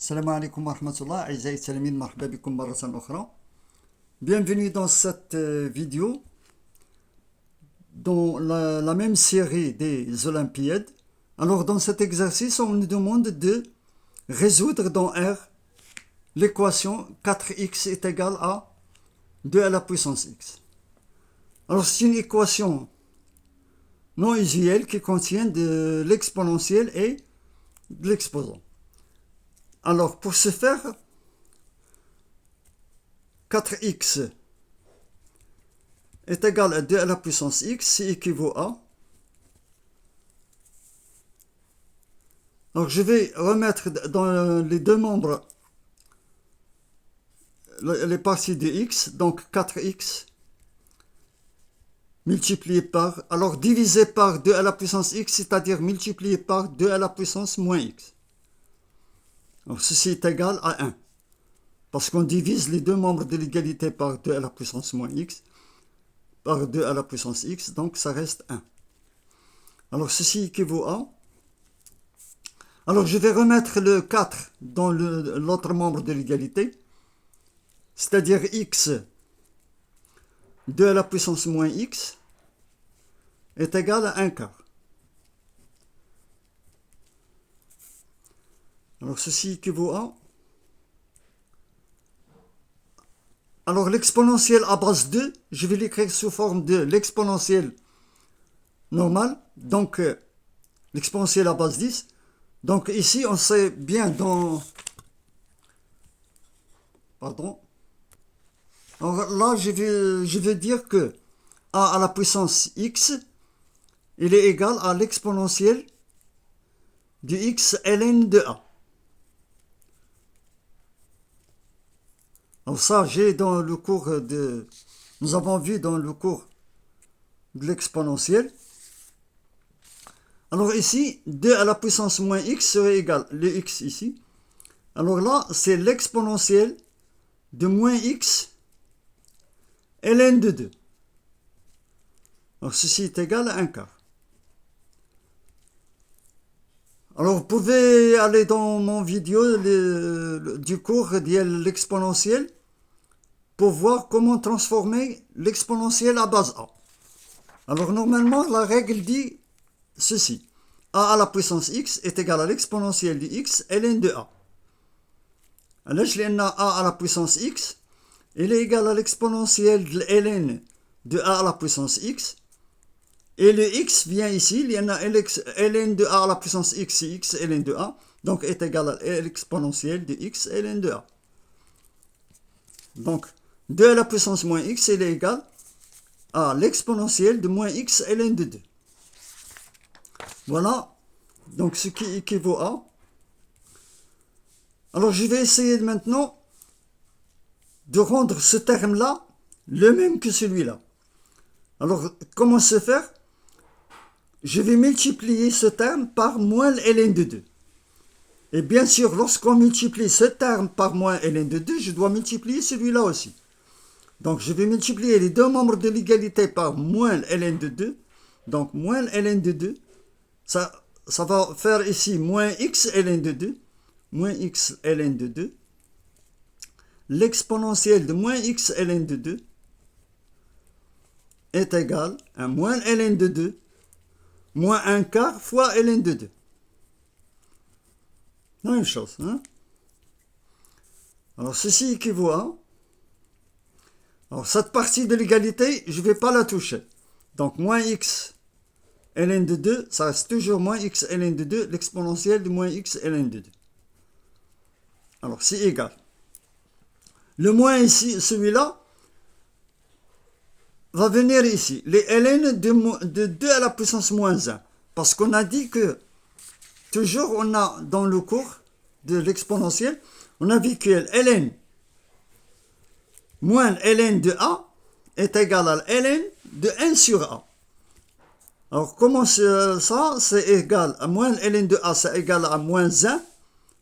Salam alaikum wa rahmatullah, أعزائي التلاميذ مرحبا بكم مرة أخرى. Bienvenue dans cette vidéo dans la même série des Olympiades. Alors dans cet exercice, on nous demande de résoudre dans R l'équation 4x est égal à 2 à la puissance x. Alors c'est une équation non usuelle qui contient de l'exponentielle et de l'exposant. Alors, pour ce faire, 4x est égal à 2 à la puissance x, c'est équivaut à... Donc, je vais remettre dans les deux membres les parties de x, donc 4x multiplié par... Alors, divisé par 2 à la puissance x, c'est-à-dire multiplié par 2 à la puissance moins x. Alors, ceci est égal à 1. Parce qu'on divise les deux membres de l'égalité par 2 à la puissance moins x, par 2 à la puissance x, donc ça reste 1. Alors, ceci équivaut à... Alors, je vais remettre le 4 dans l'autre membre de l'égalité, c'est-à-dire x, 2 à la puissance moins x, est égal à 1 quart. Alors, ceci équivaut à... Alors, l'exponentielle à base 2, je vais l'écrire sous forme de l'exponentielle normale. Donc, l'exponentielle à base 10. Donc, ici, on sait bien dans... Pardon. Alors là, je vais dire que a à la puissance x, il est égal à l'exponentielle du x ln de a. Alors ça, j'ai dans le cours de... Nous avons vu dans le cours de l'exponentielle. Alors ici, 2 à la puissance moins x serait égal, le x ici. Alors là, c'est l'exponentielle de moins x ln de 2. Alors ceci est égal à 1 quart. Alors vous pouvez aller dans mon vidéo du cours de l'exponentielle pour voir comment transformer l'exponentielle à base a. Alors normalement, la règle dit ceci. A à la puissance x est égal à l'exponentielle de x ln de a. Alors, a à la puissance x, il est égal à l'exponentielle de ln de a à la puissance x. Et le x vient ici, il y en a ln de a à la puissance x, c'est x ln de a. Donc est égal à l'exponentielle de x ln de a. Donc, 2 à la puissance moins x, il est égal à l'exponentielle de moins x ln de 2. Voilà, donc ce qui équivaut à... Alors je vais essayer maintenant de rendre ce terme-là le même que celui-là. Alors, comment se faire? Je vais multiplier ce terme par moins ln de 2. Et bien sûr, lorsqu'on multiplie ce terme par moins ln de 2, je dois multiplier celui-là aussi. Donc, je vais multiplier les deux membres de l'égalité par moins ln de 2. Donc, moins ln de 2. Ça va faire ici moins x ln de 2. Moins x ln de 2. L'exponentielle de moins x ln de 2 est égal à moins ln de 2 moins 1 quart fois ln de 2. La même chose. Hein? Alors, ceci équivaut à... Alors, cette partie de l'égalité, je ne vais pas la toucher. Donc, moins x ln de 2, ça reste toujours moins x ln de 2, l'exponentielle de moins x ln de 2. Alors, c'est égal. Le moins ici, celui-là, va venir ici. Les ln de 2 à la puissance moins 1. Parce qu'on a dit que, toujours, on a dans le cours de l'exponentielle, on a vu que ln moins ln de a est égal à ln de 1 sur a. Alors, comment ça? C'est égal à moins ln de a, c'est égal à moins 1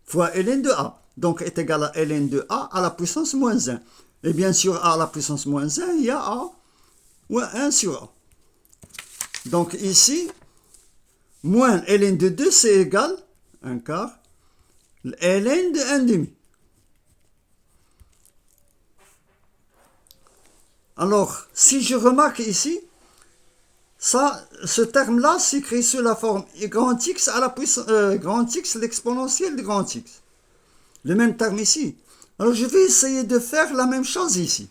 fois ln de a. Donc, est égal à ln de a à la puissance moins 1. Et bien sûr, a à la puissance moins 1, il y a a, ou 1 sur a. Donc, ici, moins ln de 2, c'est égal, 1 quart, ln de 1,5. Alors, si je remarque ici, ça, ce terme-là s'écrit sous la forme grand X à la puissance, grand X, l'exponentielle de grand X. Le même terme ici. Alors, je vais essayer de faire la même chose ici.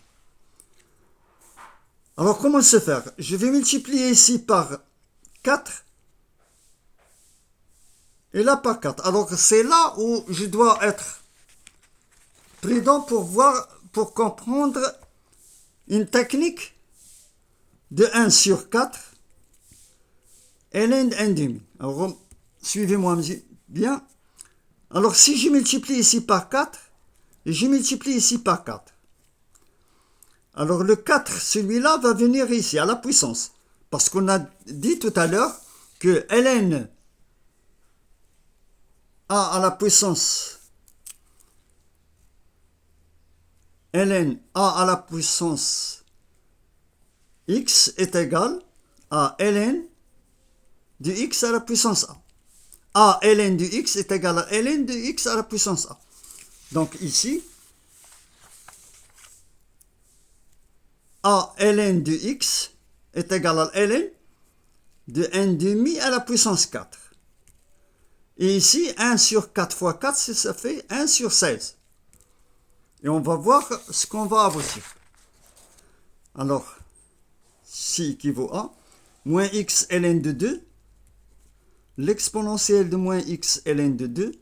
Alors, comment se faire? Je vais multiplier ici par 4 et là par 4. Alors, c'est là où je dois être prudent pour comprendre une technique de 1 sur 4 ln de 1,5. Alors, suivez-moi bien. Alors, si je multiplie ici par 4, et je multiplie ici par 4. Alors, le 4, celui-là, va venir ici, à la puissance. Parce qu'on a dit tout à l'heure que ln a à la puissance ln a à la puissance x est égal à ln de x à la puissance a. A ln de x est égal à ln de x à la puissance a. Donc ici, a ln de x est égal à ln de 1,5 à la puissance 4. Et ici, 1 sur 4 fois 4, ça fait 1 sur 16. Et on va voir ce qu'on va avoir ici. Alors, ci équivaut à moins x ln de 2. L'exponentielle de moins x ln de 2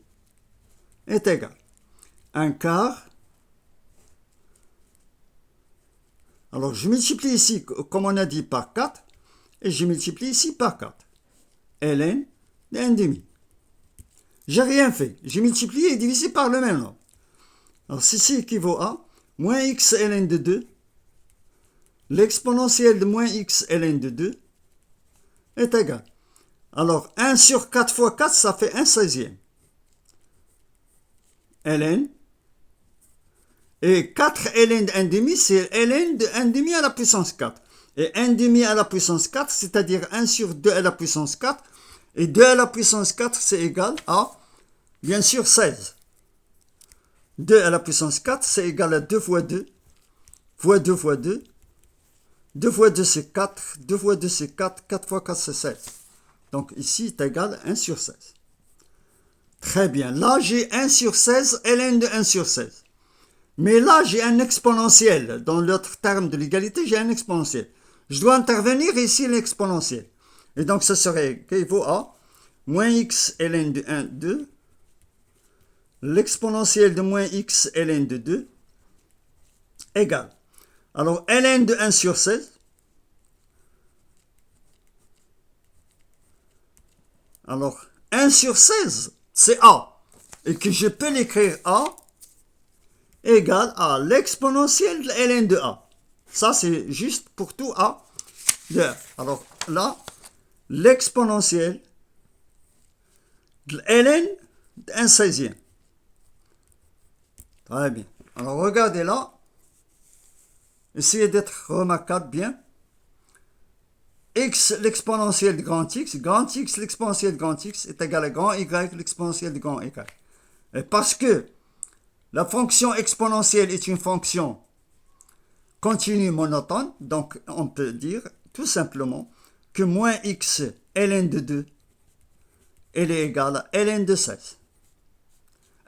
est égal à 1 quart. Alors, je multiplie ici, comme on a dit, par 4. Et je multiplie ici par 4. ln de 1,5. J'ai rien fait. J'ai multiplié et divisé par le même nombre. Alors, ceci équivaut à moins x ln de 2. L'exponentielle de moins x ln de 2 est égal. Alors, 1 sur 4 fois 4, ça fait 1/16e. ln. Et 4 ln de 1,5, c'est ln de 1,5 à la puissance 4. Et 1,5 à la puissance 4, c'est-à-dire 1 sur 2 à la puissance 4. Et 2 à la puissance 4, c'est égal à, bien sûr, 16. 2 à la puissance 4, c'est égal à 2 fois 2, fois 2 fois 2. 2 fois 2, c'est 4. 2 fois 2, c'est 4. 4 fois 4, c'est 16. Donc ici, est égal à 1 sur 16. Très bien. Là, j'ai 1 sur 16, ln de 1 sur 16. Mais là, j'ai un exponentiel. Dans l'autre terme de l'égalité, j'ai un exponentiel. Je dois intervenir ici l'exponentiel. Et donc, ça serait équivaut à moins x ln de 1, 2. L'exponentiel de moins x ln de 2 égale. Alors, ln de 1 sur 16. Alors, 1 sur 16, c'est a. Et que je peux l'écrire a égale à l'exponentielle de ln de a. Ça, c'est juste pour tout a de 1. Alors, là, l'exponentielle de ln de 1/16e. Très bien. Alors, regardez là. Essayez d'être remarquable bien. X, l'exponentielle de grand X, l'exponentielle de grand X est égal à grand Y, l'exponentielle de grand Y. Et parce que la fonction exponentielle est une fonction continue monotone, donc on peut dire tout simplement que moins x ln de 2, elle est égale à ln de 16.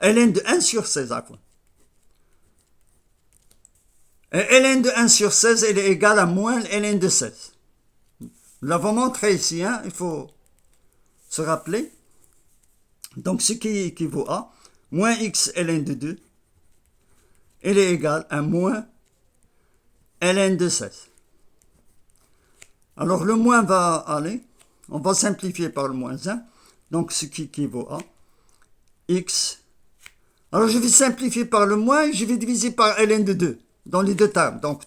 ln de 1 sur 16 à quoi? Et ln de 1 sur 16, elle est égale à moins ln de 16. Nous l'avons montré ici, hein, il faut se rappeler. Donc, ce qui équivaut à moins x ln de 2, elle est égale à moins ln de 16. Alors, le moins va aller, on va simplifier par le moins 1. Donc, ce qui équivaut à x. Alors, je vais simplifier par le moins et je vais diviser par ln de 2 dans les deux termes. Donc,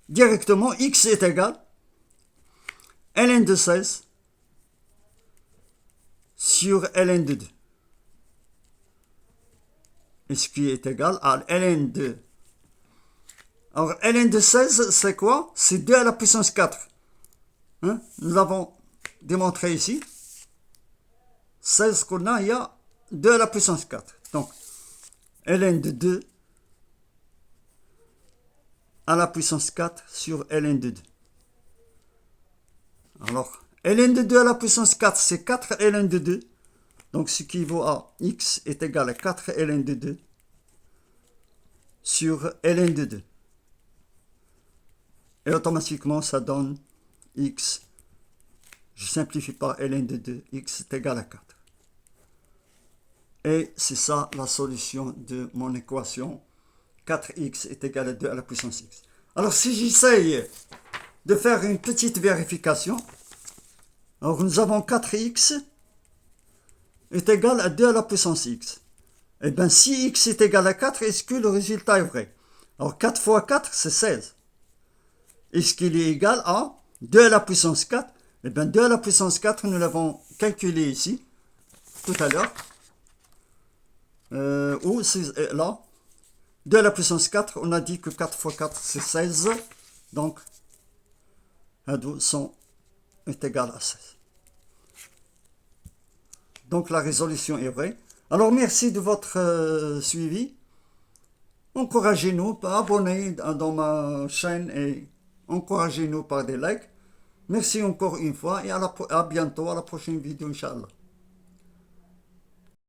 directement, x est égal ln de 16 sur ln de 2. Et ce qui est égal à ln de... Alors, ln de 16, c'est quoi? C'est 2 à la puissance 4. Hein? Nous l'avons démontré ici. 16 qu'on a, il y a 2 à la puissance 4. Donc, ln de 2 à la puissance 4 sur ln de 2. Alors, ln de 2 à la puissance 4, c'est 4 ln de 2. Donc, ce qui vaut à x est égal à 4 ln de 2 sur ln de 2. Et automatiquement, ça donne x. Je simplifie par ln de 2, x est égal à 4. Et c'est ça la solution de mon équation. 4x est égal à 2 à la puissance x. Alors, si j'essaye de faire une petite vérification, alors nous avons 4x est égal à 2 à la puissance x. Eh bien, si x est égal à 4, est-ce que le résultat est vrai? Alors, 4 fois 4, c'est 16. Est-ce qu'il est égal à 2 à la puissance 4? Eh bien, 2 à la puissance 4, nous l'avons calculé ici, tout à l'heure. Ou c'est là. 2 à la puissance 4, on a dit que 4 fois 4, c'est 16. Donc, 100 est égal à 16. Donc, la résolution est vraie. Alors, merci de votre suivi. Encouragez-nous, abonnez dans ma chaîne et encouragez-nous par des likes. Merci encore une fois et à bientôt, à la prochaine vidéo, Inch'Allah.